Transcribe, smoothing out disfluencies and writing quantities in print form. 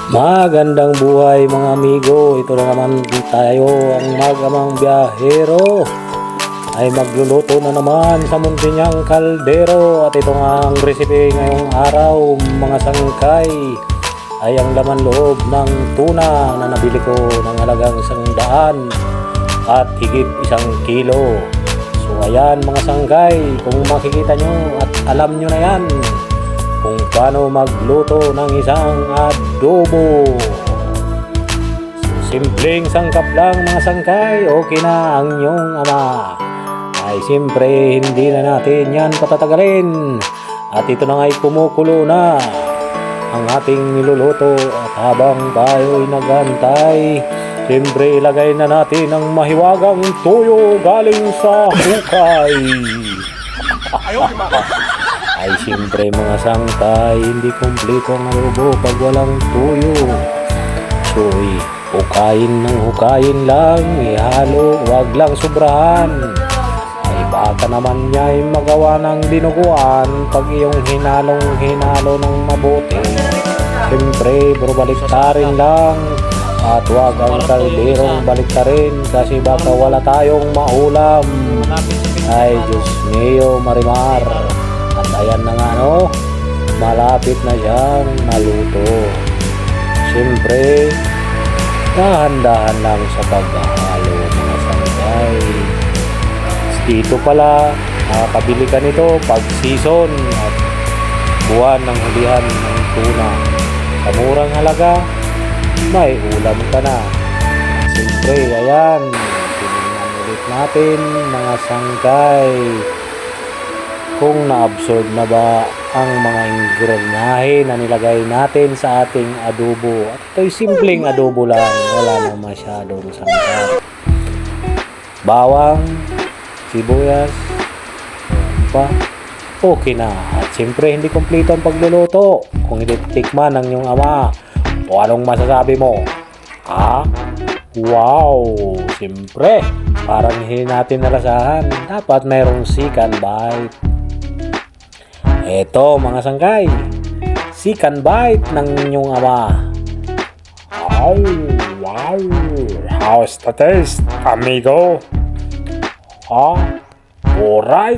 Magandang buhay mga amigo. Ito na naman tayo, ang mag-amang biyahero ay magluluto na naman sa muntinyang kaldero. At ito nga ang recipe ngayong araw mga sangkay, ay ang laman loob ng tuna na nabili ko ng halagang 100 at higit 1 kilo. So ayan mga sangkay, kung makikita nyo at alam nyo na yan kung paano magluto ng isang adobo. So, simpleng sangkap lang mga sangkay, okay na ang inyong ama. Ay siyempre hindi na natin yan patatagalin. At ito na nga'y kumukulo na ang ating niluluto. At habang tayo'y nagantay, siyempre ilagay na natin ang mahiwagang tuyo galing sa hukay. Ay siyempre mga sangkay, hindi kumpleto ang adobo pag walang tuyo. So hukayin ng hukayin lang, ihalo, wag lang sobrahan. Ay baka naman niya ay magawa ng dinuguan pag iyong hinalo ng mabuti. Siyempre baliktarin lang, at wag ang kalderong baliktarin kasi baka wala tayong maulam. Ay Diyos mio Marimar. At ayan na nga no, malapit na siyang maluto. Siyempre dahan-dahan lang sa paghahalo mga sangkay. Dito pala nakakabili ka nito pag season at buwan ng hulihan ng tuna. Sa murang halaga may ulam ka na. Siyempre ayan, tingnan ulit natin mga sangkay kung na-absorb na ba ang mga ingrediente na nilagay natin sa ating adobo. At ito'y simpleng adobo lang, wala nang masyadong sangkap. Bawang, sibuyas, pa, okay na. At siyempre hindi kumpleto ang pagluluto kung hindi tikman ng iyong ama. O anong masasabi mo? Wow! Siyempre, parang hindi natin nalasahan. Dapat mayroong second bite. Eto mga sangkay, second bite ng inyong ama. Oh, wow! How's the taste, amigo? Alright?